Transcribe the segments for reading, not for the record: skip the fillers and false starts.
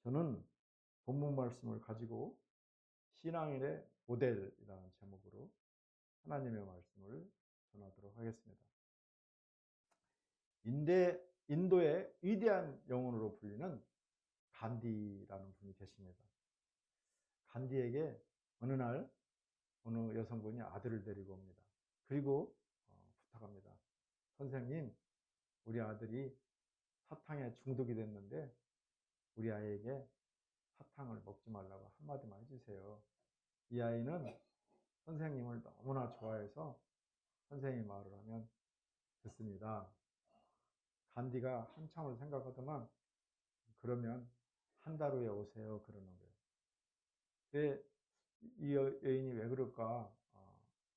저는 본문 말씀을 가지고 신앙인의 모델이라는 제목으로 하나님의 말씀을 전하도록 하겠습니다. 인도의 위대한 영혼으로 불리는 간디라는 분이 계십니다. 간디에게 어느 날 어느 여성분이 아들을 데리고 옵니다. 그리고 부탁합니다. 선생님, 우리 아들이 사탕에 중독이 됐는데 우리 아이에게 사탕을 먹지 말라고 한마디만 해주세요. 이 아이는 선생님을 너무나 좋아해서 선생님이 말을 하면 듣습니다. 간디가 한참을 생각하더만 그러면 한 달 후에 오세요 그러는 거예요. 근데 이 여인이 왜 그럴까?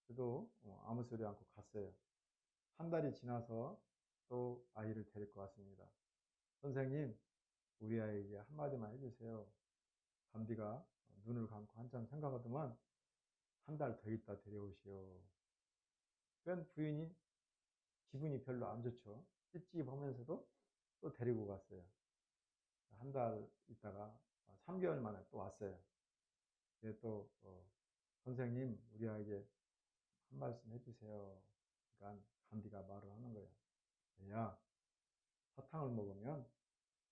그래도 아무 소리 않고 갔어요. 한 달이 지나서 또 아이를 데리고 왔습니다. 선생님, 우리 아이에게 한마디만 해주세요. 간디가 눈을 감고 한참 생각하더만 한 달 더 있다 데려오시오. 그런 부인이 기분이 별로 안 좋죠. 찝찝하면서도 또 데리고 갔어요. 한 달 있다가 3개월 만에 또 왔어요. 또 선생님, 우리 아이에게 한 말씀 해주세요. 그러니까 간디가 말을 하는 거예요. 야, 사탕을 먹으면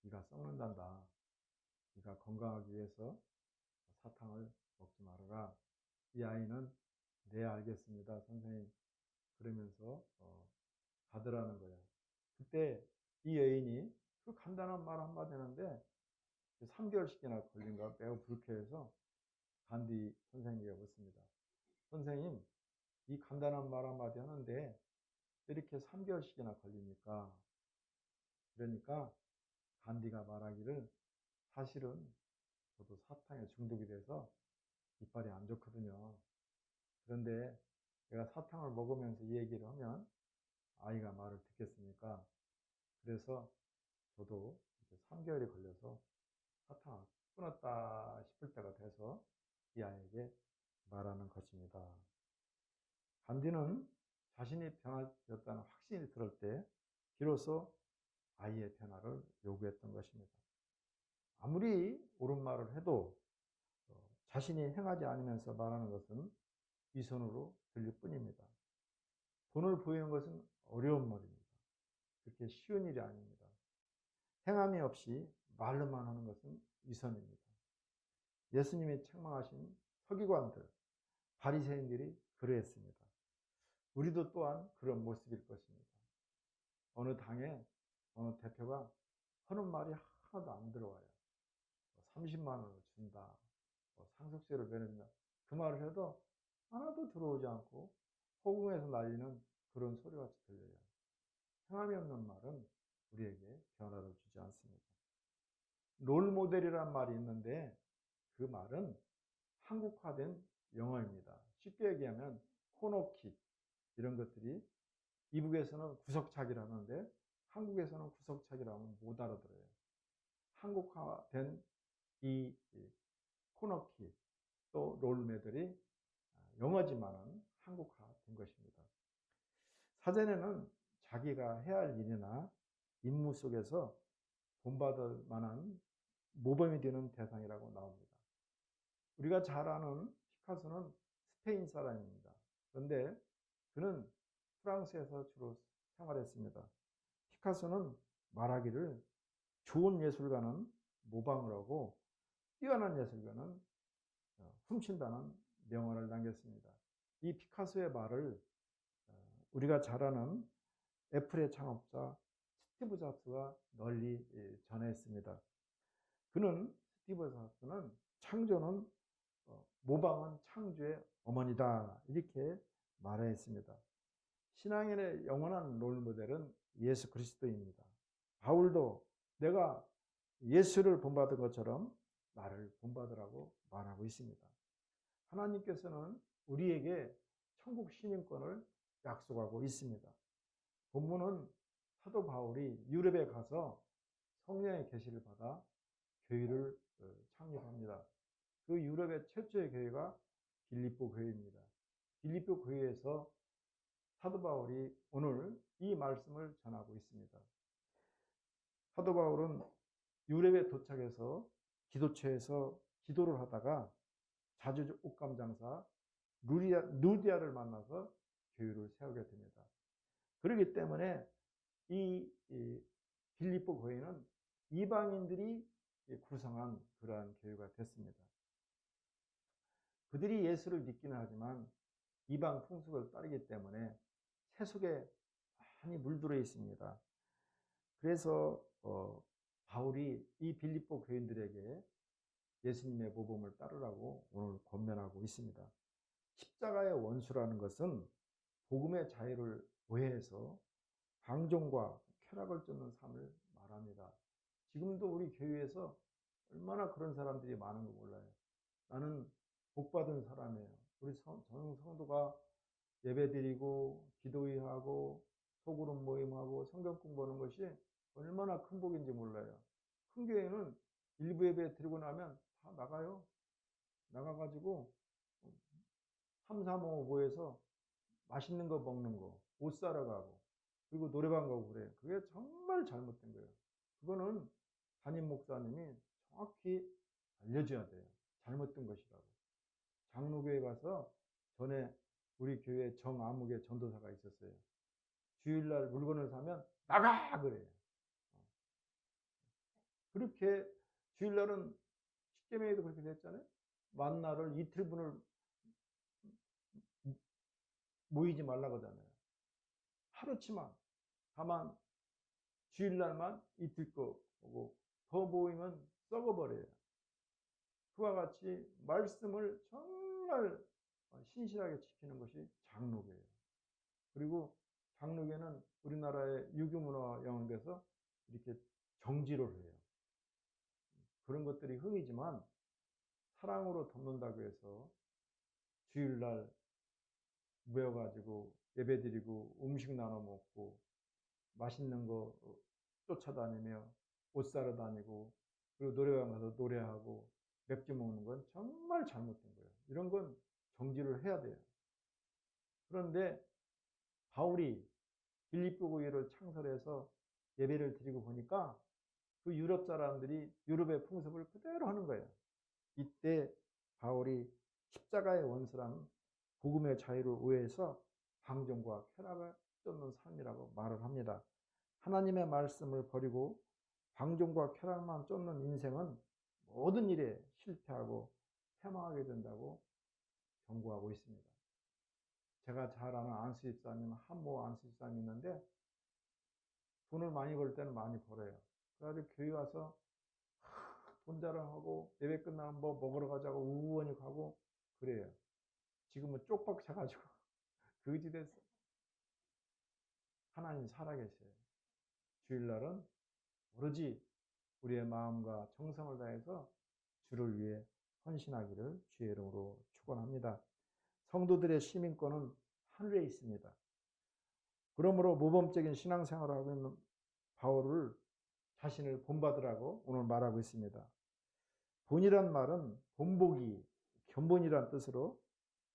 네가 썩는단다. 네가 건강하기 위해서 사탕을 먹지 말아라. 이 아이는 네, 알겠습니다, 선생님. 그러면서 가더라는 거예요. 그때 이 여인이 그 간단한 말 한마디 하는데 3개월씩이나 걸린가 매우 불쾌해서 간디 선생님에게 묻습니다. 선생님, 이 간단한 말 한마디 하는데 왜 이렇게 3개월씩이나 걸립니까? 그러니까 간디가 말하기를 사실은 저도 사탕에 중독이 돼서 이빨이 안 좋거든요. 그런데 내가 사탕을 먹으면서 이 얘기를 하면 아이가 말을 듣겠습니까? 그래서 저도 이렇게 3개월이 걸려서 사탕을 끊었다 싶을 때가 돼서 이 아이에게 말하는 것입니다. 간디는 자신이 변화되었다는 확신이 들을 때 비로소 아이의 변화를 요구했던 것입니다. 아무리 옳은 말을 해도 자신이 행하지 않으면서 말하는 것은 위선으로 들릴 뿐입니다. 돈을 보이는 것은 어려운 말입니다. 그렇게 쉬운 일이 아닙니다. 행함이 없이 말로만 하는 것은 위선입니다. 예수님이 책망하신 서기관들, 바리새인들이 그러했습니다. 우리도 또한 그런 모습일 것입니다. 어느 당에 어느 대표가 하는 말이 하나도 안 들어와요. 30만 원을 준다, 상속세를 면해준다, 그 말을 해도 하나도 들어오지 않고 허공에서 날리는 그런 소리같이 들려요. 행함이 없는 말은 우리에게 변화를 주지 않습니다. 롤모델이란 말이 있는데 그 말은 한국화된 영어입니다. 쉽게 얘기하면 코너킥 이런 것들이 이북에서는 구석차기라는데 한국에서는 구석차기라면 못 알아들어요. 한국화된 이 코너킥 또 롤모델이 영어지만은 한국화된 것입니다. 사전에는 자기가 해야 할 일이나 임무 속에서 본받을 만한 모범이 되는 대상이라고 나옵니다. 우리가 잘 아는 피카소는 스페인 사람입니다. 그런데 그는 프랑스에서 주로 생활했습니다. 피카소는 말하기를 좋은 예술가는 모방을 하고 뛰어난 예술가는 훔친다는 명언을 남겼습니다. 이 피카소의 말을 우리가 잘 아는 애플의 창업자 스티브 잡스가 널리 전했습니다. 그는 스티브 잡스는 창조는 모방은 창조의 어머니다 이렇게 말했습니다. 신앙인의 영원한 롤모델은 예수 그리스도입니다. 바울도 내가 예수를 본받은 것처럼 나를 본받으라고 말하고 있습니다. 하나님께서는 우리에게 천국 시민권을 약속하고 있습니다. 본문은 사도 바울이 유럽에 가서 성령의 계시를 받아 교회를 창립합니다. 그 유럽의 최초의 교회가 빌립보 교회입니다. 빌립보 교회에서 사도 바울이 오늘 이 말씀을 전하고 있습니다. 사도 바울은 유럽에 도착해서 기도처에서 기도를 하다가 자주 옷감 장사 누디아를 만나서 교회를 세우게 됩니다. 그렇기 때문에 이 빌립보 교회는 이방인들이 구성한 그러한 교회가 됐습니다. 그들이 예수를 믿기는 하지만 이방 풍습을 따르기 때문에 세속에 많이 물들어 있습니다. 그래서 바울이 이 빌립보 교인들에게 예수님의 모범을 따르라고 오늘 권면하고 있습니다. 십자가의 원수라는 것은 복음의 자유를 오해해서 방종과 쾌락을 쫓는 삶을 말합니다. 지금도 우리 교회에서 얼마나 그런 사람들이 많은 거 몰라요. 나는 복받은 사람이에요. 우리 성도가 예배드리고 기도회하고 소그룹 모임하고 성경 공부하는 것이 얼마나 큰 복인지 몰라요. 큰 교회는 일부 예배 드리고 나면 다 나가요. 나가가지고 3, 4, 5 모여서 맛있는 거 먹는 거, 옷 사러 가고, 그리고 노래방 가고 그래요. 그게 정말 잘못된 거예요. 그거는 담임 목사님이 정확히 알려줘야 돼요. 잘못된 것이라고. 장로교회 가서 전에 우리 교회 정아무개 전도사가 있었어요. 주일날 물건을 사면 나가! 그래요. 그렇게 주일날은 십계명에도 그렇게 됐잖아요. 만나를 이틀분을 모이지 말라고 하잖아요. 하루치만. 다만 주일날만 이틀 거 보고 더 모이면 썩어버려요. 그와 같이 말씀을 정말 신실하게 지키는 것이 장로교예요. 그리고 장로교는 우리나라의 유교문화와 영향돼서 이렇게 정지를 해요. 그런 것들이 흥이지만 사랑으로 돕는다고 해서 주일날 모여가지고 예배드리고 음식 나눠 먹고 맛있는 거 쫓아다니며 옷 사러 다니고 그리고 노래방 가서 노래하고 맥주 먹는 건 정말 잘못된 거예요. 이런 건 정지를 해야 돼요. 그런데 바울이 빌립보 교회를 창설해서 예배를 드리고 보니까 그 유럽 사람들이 유럽의 풍습을 그대로 하는 거예요. 이때 바울이 십자가의 원수라는 복음의 자유를 오해해서 방종과 쾌락을 쫓는 삶이라고 말을 합니다. 하나님의 말씀을 버리고 방종과 쾌락만 쫓는 인생은 모든 일에 실패하고 패망하게 된다고 경고하고 있습니다. 제가 잘 아는 안수 집사님, 한모 안수 집사님 있는데 돈을 많이 벌 때는 많이 벌어요. 그래가지고 교회 와서 돈 자랑하고 예배 끝나면 뭐 먹으러 가자고 우원히 가고 그래요. 지금은 쪽박 차가지고 거지 됐어. 하나님 살아계셔요. 주일날은 오로지 우리의 마음과 정성을 다해서 주를 위해 헌신하기를 주의 이름으로 축원합니다. 성도들의 시민권은 하늘에 있습니다. 그러므로 모범적인 신앙생활을 하고 있는 바울을 자신을 본받으라고 오늘 말하고 있습니다. 본이란 말은 본보기, 견본이란 뜻으로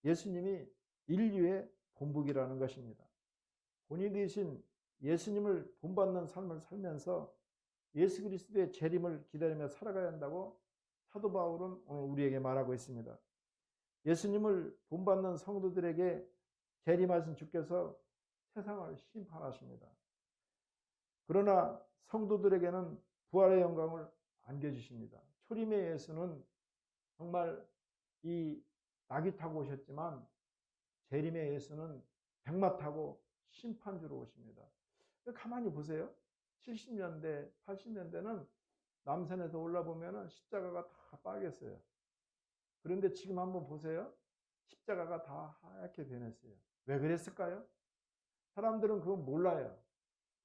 예수님이 인류의 본보기라는 것입니다. 본이 되신 예수님을 본받는 삶을 살면서 예수 그리스도의 재림을 기다리며 살아가야 한다고 사도 바울은 오늘 우리에게 말하고 있습니다. 예수님을 본받는 성도들에게 재림하신 주께서 세상을 심판하십니다. 그러나 성도들에게는 부활의 영광을 안겨주십니다. 초림의 예수는 정말 이 낙이 타고 오셨지만 재림의 예수는 백마 타고 심판주로 오십니다. 가만히 보세요. 70년대, 80년대는 남산에서 올라보면 십자가가 다 빨갰어요. 그런데 지금 한번 보세요. 십자가가 다 하얗게 변했어요. 왜 그랬을까요? 사람들은 그건 몰라요.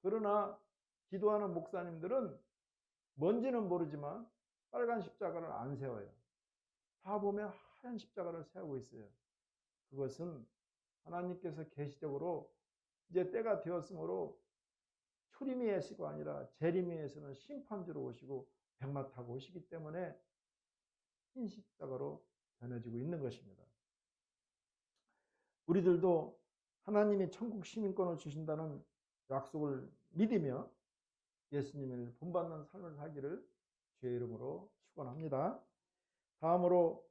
그러나 기도하는 목사님들은 뭔지는 모르지만 빨간 십자가를 안 세워요. 다 보면 하얀 십자가를 세우고 있어요. 그것은 하나님께서 계시적으로 이제 때가 되었으므로 초림의 예수가 아니라 재림의 예수는 심판주로 오시고 백마 타고 오시기 때문에 흰 십자가로 변해지고 있는 것입니다. 우리들도 하나님이 천국 시민권을 주신다는 약속을 믿으며 예수님을 본받는 삶을 살기를 주의 이름으로 축원합니다. 다음으로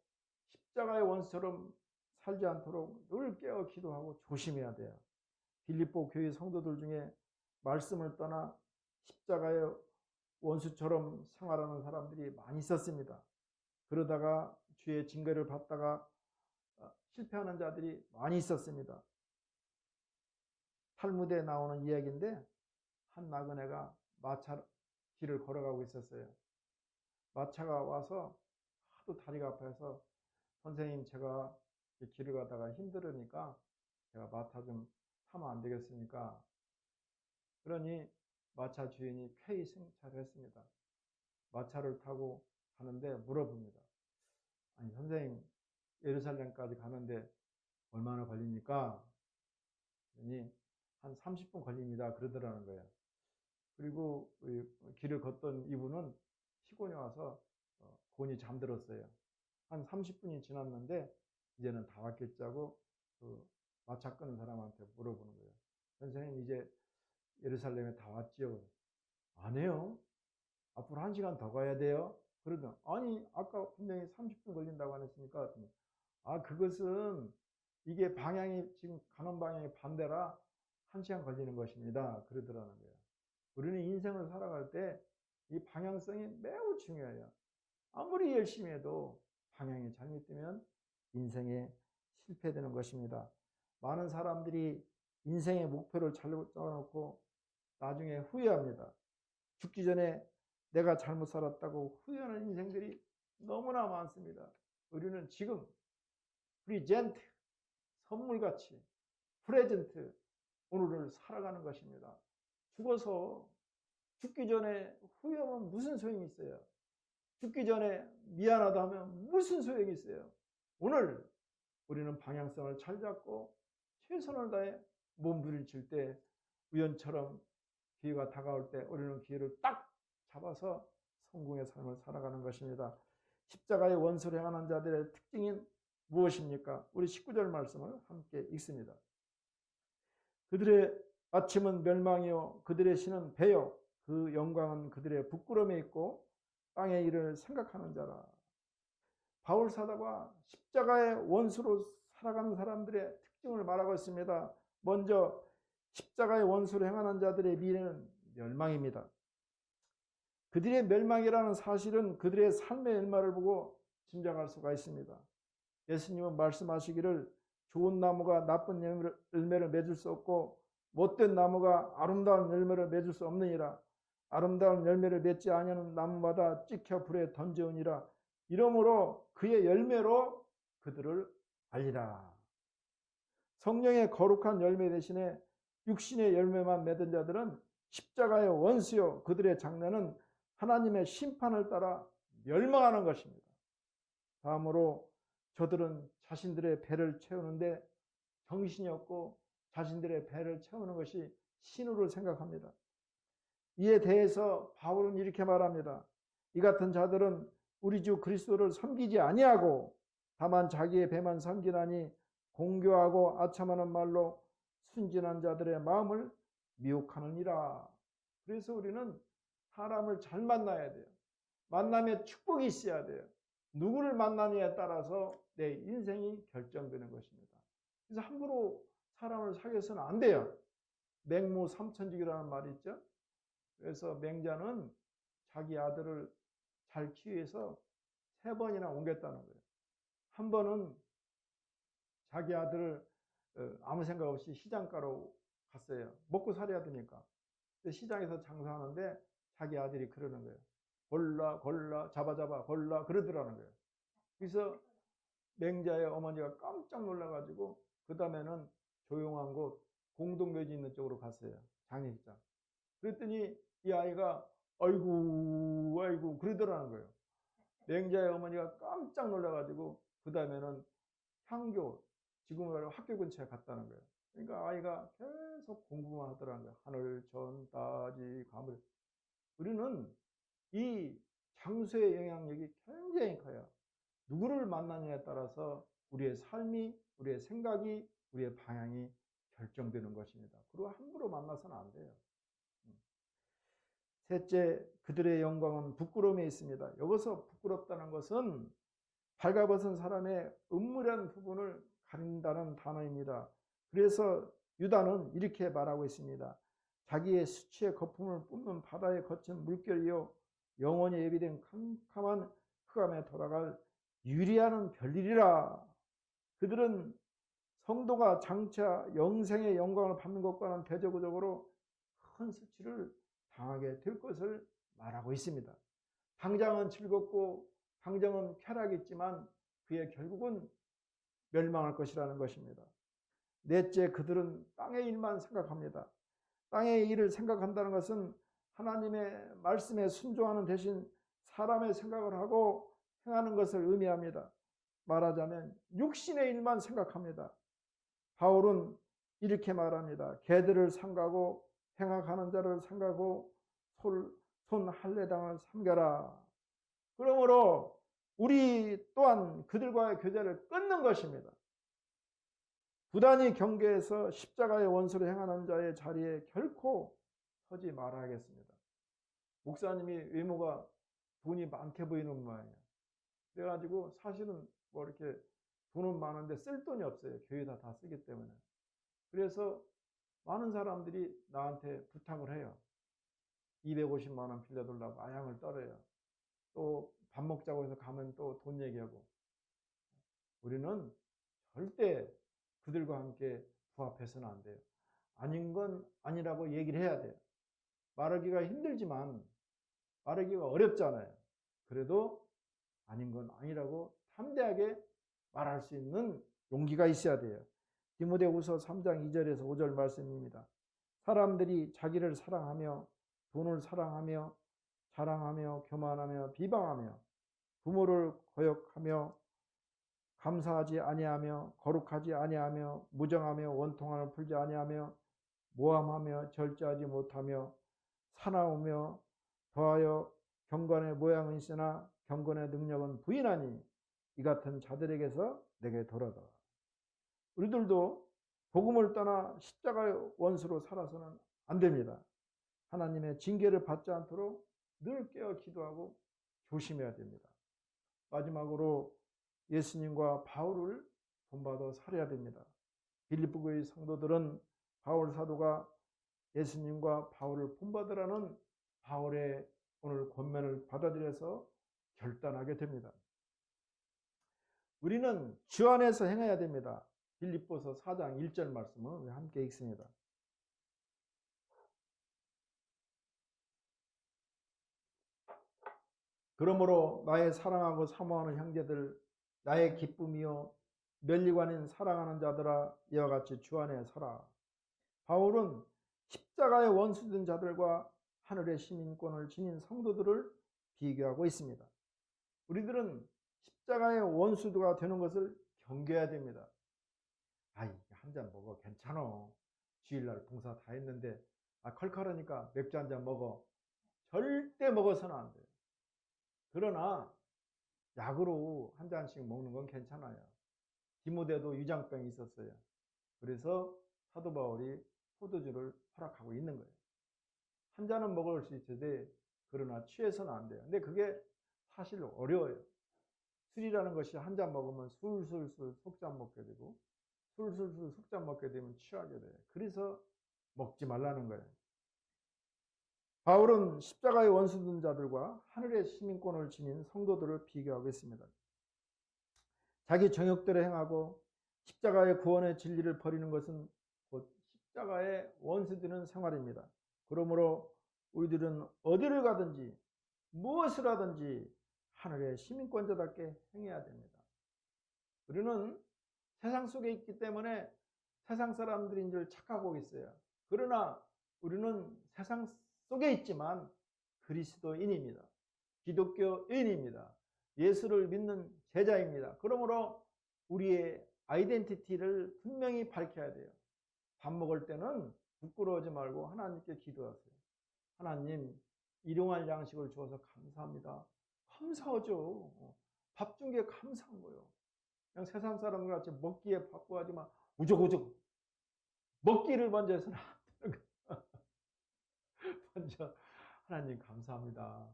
십자가의 원수처럼 살지 않도록 늘 깨어 기도하고 조심해야 돼요. 빌립보 교회 성도들 중에 말씀을 떠나 십자가의 원수처럼 생활하는 사람들이 많이 있었습니다. 그러다가 주의 징계를 받다가 실패하는 자들이 많이 있었습니다. 탈무드에 나오는 이야기인데 한 나그네가 마차 길을 걸어가고 있었어요. 마차가 와서 하도 다리가 아파서 선생님 제가 길을 가다가 힘들으니까 제가 마차 좀 타면 안 되겠습니까? 그러니 마차 주인이 쾌히 승차를 했습니다. 마차를 타고 가는데 물어봅니다. 아니 선생님 예루살렘까지 가는데 얼마나 걸립니까? 그러니 한 30분 걸립니다. 그러더라는 거예요. 그리고 길을 걷던 이분은 피곤이 와서 곤히 잠들었어요. 한 30분이 지났는데 이제는 다 왔겠지 하고 그 마차 끄는 사람한테 물어보는 거예요. 선생님 이제 예루살렘에 다 왔지요? 아니에요. 앞으로 1시간 더 가야 돼요. 그러더니 아니 아까 분명히 30분 걸린다고 안 했으니까 아 그것은 이게 방향이 지금 가는 방향이 반대라 1시간 걸리는 것입니다. 그러더라는 거예요. 우리는 인생을 살아갈 때 이 방향성이 매우 중요해요. 아무리 열심히 해도 방향이 잘못되면 인생에 실패되는 것입니다. 많은 사람들이 인생의 목표를 잘못 정해놓고 나중에 후회합니다. 죽기 전에 내가 잘못 살았다고 후회하는 인생들이 너무나 많습니다. 우리는 지금 프리젠트, 선물같이 프레젠트, 오늘을 살아가는 것입니다. 죽어서 죽기 전에 후회하면 무슨 소용이 있어요? 죽기 전에 미안하다 하면 무슨 소용이 있어요? 오늘 우리는 방향성을 잘 잡고 최선을 다해 몸부림칠 때 우연처럼 기회가 다가올 때 우리는 기회를 딱 잡아서 성공의 삶을 살아가는 것입니다. 십자가의 원수를 행하는 자들의 특징인 무엇입니까? 우리 19절 말씀을 함께 읽습니다. 그들의 아침은 멸망이요 그들의 신은 배요 그 영광은 그들의 부끄러움에 있고 땅의 일을 생각하는 자라. 바울 사도가 십자가의 원수로 살아가는 사람들의 특징을 말하고 있습니다. 먼저 십자가의 원수로 행하는 자들의 미래는 멸망입니다. 그들의 멸망이라는 사실은 그들의 삶의 열매를 보고 짐작할 수가 있습니다. 예수님은 말씀하시기를 좋은 나무가 나쁜 열매를 맺을 수 없고 못된 나무가 아름다운 열매를 맺을 수 없느니라. 아름다운 열매를 맺지 아니하는 나무마다 찍혀 불에 던져오니라. 이러므로 그의 열매로 그들을 알리라. 성령의 거룩한 열매 대신에 육신의 열매만 맺은 자들은 십자가의 원수요 그들의 장래는 하나님의 심판을 따라 멸망하는 것입니다. 다음으로 저들은 자신들의 배를 채우는데 정신이 없고 자신들의 배를 채우는 것이 신우를 생각합니다. 이에 대해서 바울은 이렇게 말합니다. 이 같은 자들은 우리 주 그리스도를 섬기지 아니하고 다만 자기의 배만 섬기나니 공교하고 아첨하는 말로 순진한 자들의 마음을 미혹하느니라. 그래서 우리는 사람을 잘 만나야 돼요. 만남에 축복이 있어야 돼요. 누구를 만나느냐에 따라서 내 인생이 결정되는 것입니다. 그래서 함부로 사람을 사귀어서는 안 돼요. 맹모 삼천직이라는 말이 있죠. 그래서 맹자는 자기 아들을 잘 키우기 위해서 3번이나 옮겼다는 거예요. 한 번은 자기 아들을 아무 생각 없이 시장가로 갔어요. 먹고 살아야 되니까. 시장에서 장사하는데 자기 아들이 그러는 거예요. 골라 잡아 골라 그러더라는 거예요. 그래서 맹자의 어머니가 깜짝 놀라가지고 그 다음에는 조용한 곳 공동묘지 있는 쪽으로 갔어요. 장례식장. 그랬더니 이 아이가 아이고 그러더라는 거예요. 맹자의 어머니가 깜짝 놀라가지고 그 다음에는 향교 지금으로 학교 근처에 갔다는 거예요. 그러니까 아이가 계속 공부만 하더라는 거예요. 하늘 전 따지 가물. 우리는 이 장소의 영향력이 굉장히 커요. 누구를 만나느냐에 따라서 우리의 삶이, 우리의 생각이, 우리의 방향이 결정되는 것입니다. 그리고 함부로 만나서는 안 돼요. 셋째, 그들의 영광은 부끄러움에 있습니다. 여기서 부끄럽다는 것은 발가벗은 사람의 음물한 부분을 가린다는 단어입니다. 그래서 유다는 이렇게 말하고 있습니다. 자기의 수치의 거품을 뿜는 바다에 거친 물결이요 영원히 예비된 캄캄한 흑암에 돌아갈 유리하는 별일이라. 그들은 성도가 장차 영생의 영광을 받는 것과는 대조적으로 큰 수치를 당하게 될 것을 말하고 있습니다. 당장은 즐겁고 당장은 쾌락이 있지만 그의 결국은 멸망할 것이라는 것입니다. 넷째, 그들은 땅의 일만 생각합니다. 땅의 일을 생각한다는 것은 하나님의 말씀에 순종하는 대신 사람의 생각을 하고 행하는 것을 의미합니다. 말하자면 육신의 일만 생각합니다. 바울은 이렇게 말합니다. 개들을 삼가고 행악하는 자를 삼가고 손 할례당을 삼겨라. 그러므로 우리 또한 그들과의 교제를 끊는 것입니다. 부단히 경계해서 십자가의 원수를 행하는 자의 자리에 결코 서지 말아야겠습니다. 목사님이 외모가 돈이 많게 보이는 모양이에요. 그래가지고 사실은 뭐 이렇게 돈은 많은데 쓸 돈이 없어요. 교회에다 다 쓰기 때문에. 그래서 많은 사람들이 나한테 부탁을 해요. 250만 원 빌려달라고 아양을 떨어요. 또 밥 먹자고 해서 가면 또 돈 얘기하고. 우리는 절대 그들과 함께 부합해서는 안 돼요. 아닌 건 아니라고 얘기를 해야 돼요. 말하기가 힘들지만 말하기가 어렵잖아요. 그래도 아닌 건 아니라고 담대하게 말할 수 있는 용기가 있어야 돼요. 디모데후서 3장 2절에서 5절 말씀입니다. 사람들이 자기를 사랑하며 돈을 사랑하며 자랑하며 교만하며 비방하며 부모를 거역하며 감사하지 아니하며 거룩하지 아니하며 무정하며 원통함을 풀지 아니하며 모함하며 절제하지 못하며 사나우며 더하여 경건의 모양은 있으나 경건의 능력은 부인하니 이 같은 자들에게서 내게 돌아더라. 우리들도 복음을 떠나 십자가의 원수로 살아서는 안 됩니다. 하나님의 징계를 받지 않도록 늘 깨어 기도하고 조심해야 됩니다. 마지막으로 예수님과 바울을 본받아 살아야 됩니다. 빌립보 교회 성도들은 바울 사도가 예수님과 바울을 본받으라는 바울의 오늘 권면을 받아들여서 결단하게 됩니다. 우리는 주 안에서 행해야 됩니다. 빌립보서 4장 1절 말씀을 함께 읽습니다. 그러므로 나의 사랑하고 사모하는 형제들, 나의 기쁨이요 멸리관인 사랑하는 자들아, 이와 같이 주 안에 서라. 바울은 십자가의 원수된 자들과 하늘의 시민권을 지닌 성도들을 비교하고 있습니다. 우리들은 십자가의 원수가 되는 것을 경계해야 됩니다. 아이, 한 잔 먹어. 괜찮아. 주일날 봉사 다 했는데 컬컬하니까 맥주 한 잔 먹어. 절대 먹어서는 안 돼요. 그러나 약으로 한 잔씩 먹는 건 괜찮아요. 디모데도 위장병이 있었어요. 그래서 사도 바울이 포도주를 허락하고 있는 거예요. 한 잔은 먹을 수 있는데 그러나 취해서는 안 돼요. 근데 그게 사실 어려워요. 술이라는 것이 한 잔 먹으면 술술술 속잔 먹게 되고 술술술 속잔 먹게 되면 취하게 돼요. 그래서 먹지 말라는 거예요. 바울은 십자가의 원수된 자들과 하늘의 시민권을 지닌 성도들을 비교하고 있습니다. 자기 정욕대로 행하고 십자가의 구원의 진리를 버리는 것은 곧 십자가의 원수되는 생활입니다. 그러므로 우리들은 어디를 가든지 무엇을 하든지 하늘의 시민권자답게 행해야 됩니다. 우리는 세상 속에 있기 때문에 세상 사람들인 줄 착각하고 있어요. 그러나 우리는 세상 속에 있지만 그리스도인입니다. 기독교인입니다. 예수를 믿는 제자입니다. 그러므로 우리의 아이덴티티를 분명히 밝혀야 돼요. 밥 먹을 때는 부끄러워하지 말고 하나님께 기도하세요. 하나님, 일용할 양식을 주어서 감사합니다. 감사하죠. 밥 준 게 감사한 거예요. 그냥 세상 사람들 같이 먹기에 바쁘하지만 우적우적 먹기를 먼저 해서는 안 되는 거예요. 먼저 하나님 감사합니다.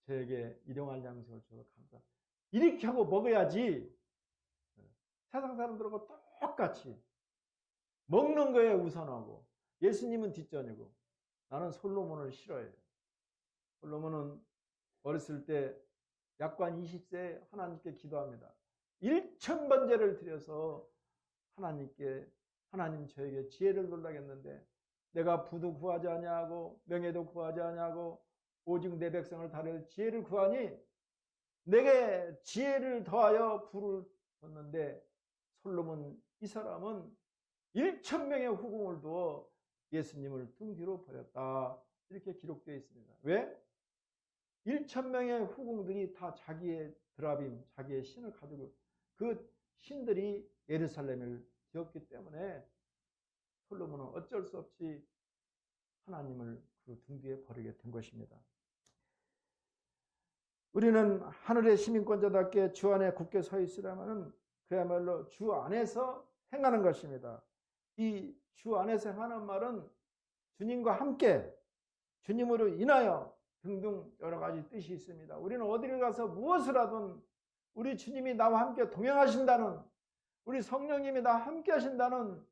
저에게 일용할 양식을 주셔서 감사합니다. 이렇게 하고 먹어야지 세상 사람들하고 똑같이 먹는 거에 우선하고 예수님은 뒷전이고 나는 솔로몬을 싫어해요. 솔로몬은 어렸을 때 약관 20세에 하나님께 기도합니다. 1,000번제를 드려서 하나님께 하나님 저에게 지혜를 달라겠는데 내가 부도 구하지 아니하고 명예도 구하지 아니하고 오직 내 백성을 다룰 지혜를 구하니 내게 지혜를 더하여 부를 줬는데 솔로몬 이 사람은 1,000명의 후궁을 두어 예수님을 등 뒤로 버렸다. 이렇게 기록되어 있습니다. 왜? 1,000명의 후궁들이 다 자기의 드라빔, 자기의 신을 가지고 그 신들이 예루살렘을 지었기 때문에 솔로몬은 어쩔 수 없이 하나님을 그 등 뒤에 버리게 된 것입니다. 우리는 하늘의 시민권자답게 주 안에 굳게 서 있으려면 그야말로 주 안에서 행하는 것입니다. 이 주 안에서 행하는 말은 주님과 함께, 주님으로 인하여 등등 여러 가지 뜻이 있습니다. 우리는 어디를 가서 무엇을 하든 우리 주님이 나와 함께 동행하신다는, 우리 성령님이 나와 함께 하신다는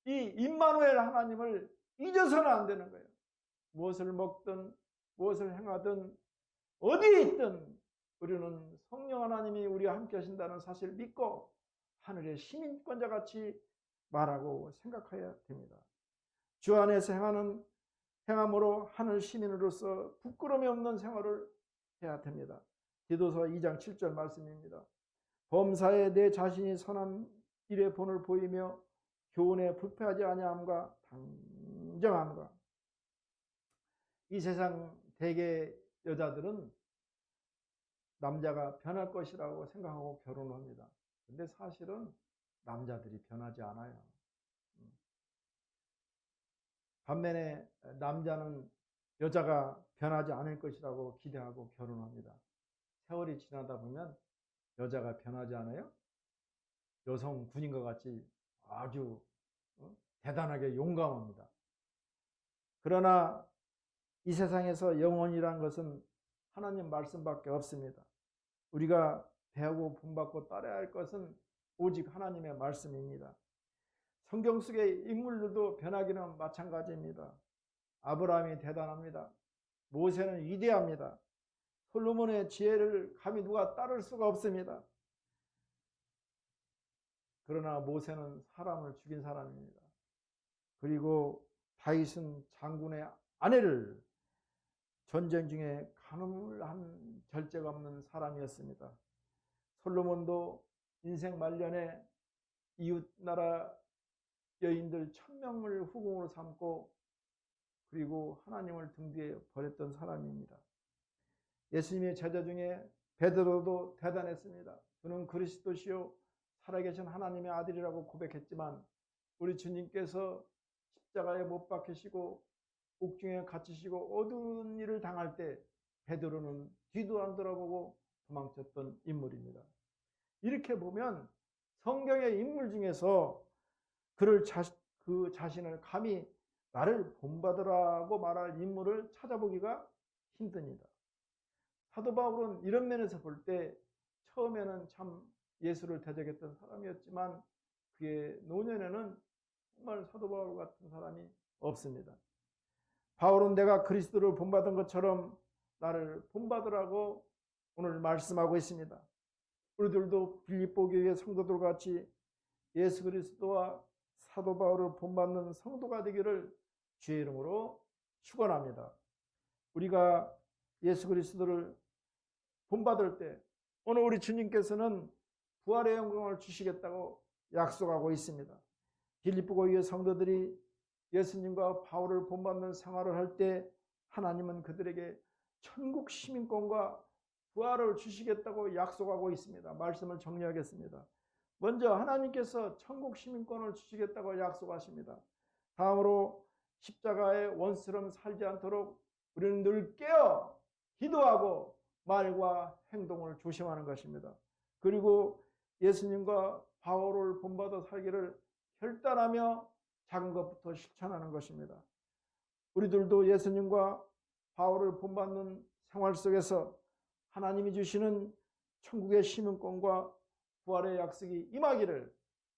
이 임마누엘 하나님을 잊어서는 안 되는 거예요. 무엇을 먹든 무엇을 행하든 어디에 있든 우리는 성령 하나님이 우리와 함께 하신다는 사실을 믿고 하늘의 시민권자 같이 말하고 생각해야 됩니다. 주 안에서 행함으로 하늘 시민으로서 부끄러움이 없는 생활을 해야 됩니다. 디도서 2장 7절 말씀입니다. 범사에 내 자신이 선한 일의 본을 보이며 교훈에 불패하지 아니함과 당정함과. 이 세상 대개 여자들은 남자가 변할 것이라고 생각하고 결혼합니다. 근데 사실은 남자들이 변하지 않아요. 반면에 남자는 여자가 변하지 않을 것이라고 기대하고 결혼합니다. 세월이 지나다 보면 여자가 변하지 않아요? 여성 군인과 같이 아주 대단하게 용감합니다. 그러나 이 세상에서 영혼이란 것은 하나님 말씀밖에 없습니다. 우리가 배우고 본받고 따라야 할 것은 오직 하나님의 말씀입니다. 성경 속의 인물들도 변하기는 마찬가지입니다. 아브라함이 대단합니다. 모세는 위대합니다. 솔로몬의 지혜를 감히 누가 따를 수가 없습니다. 그러나 모세는 사람을 죽인 사람입니다. 그리고 다윗은 장군의 아내를 전쟁 중에 간음을 한 절제가 없는 사람이었습니다. 솔로몬도 인생 말년에 이웃 나라 여인들 1,000명을 후궁으로 삼고 그리고 하나님을 등 뒤에 버렸던 사람입니다. 예수님의 제자 중에 베드로도 대단했습니다. 그는 그리스도시요 살아계신 하나님의 아들이라고 고백했지만 우리 주님께서 십자가에 못 박히시고 옥중에 갇히시고 어두운 일을 당할 때 베드로는 뒤도 안 돌아보고 도망쳤던 인물입니다. 이렇게 보면 성경의 인물 중에서 그 자신을 감히 나를 본받으라고 말할 인물을 찾아보기가 힘듭니다. 사도 바울은 이런 면에서 볼 때 처음에는 참 예수를 대적했던 사람이었지만 그의 노년에는 정말 사도 바울 같은 사람이 없습니다. 바울은 내가 그리스도를 본받은 것처럼 나를 본받으라고 오늘 말씀하고 있습니다. 우리들도 빌립보 교회 성도들 같이 예수 그리스도와 사도 바울을 본받는 성도가 되기를 주의 이름으로 축원합니다. 우리가 예수 그리스도를 본받을 때 오늘 우리 주님께서는 부활의 영광을 주시겠다고 약속하고 있습니다. 빌립보 교회 성도들이 예수님과 바울을 본받는 생활을 할 때 하나님은 그들에게 천국 시민권과 부활을 주시겠다고 약속하고 있습니다. 말씀을 정리하겠습니다. 먼저 하나님께서 천국 시민권을 주시겠다고 약속하십니다. 다음으로 십자가의 원수처럼 살지 않도록 우리는 늘 깨어 기도하고 말과 행동을 조심하는 것입니다. 그리고 예수님과 바울을 본받아 살기를 결단하며 작은 것부터 실천하는 것입니다. 우리들도 예수님과 바울을 본받는 생활 속에서 하나님이 주시는 천국의 시민권과 부활의 약속이 임하기를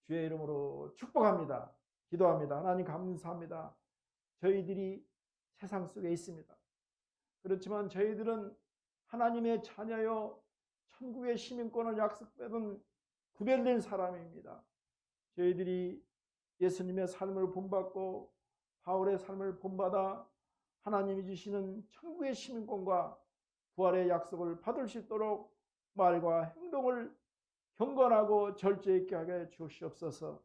주의 이름으로 축복합니다. 기도합니다. 하나님 감사합니다. 저희들이 세상 속에 있습니다. 그렇지만 저희들은 하나님의 자녀여 천국의 시민권을 약속받은 구별된 사람입니다. 저희들이 예수님의 삶을 본받고 바울의 삶을 본받아 하나님이 주시는 천국의 시민권과 부활의 약속을 받을 수 있도록 말과 행동을 경건하고 절제 있게 하게 주시옵소서.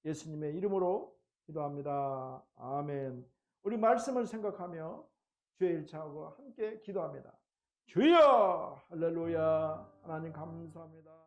예수님의 이름으로 기도합니다. 아멘. 우리 말씀을 생각하며 주의 일차하고 함께 기도합니다. 주여! 할렐루야! 하나님 감사합니다.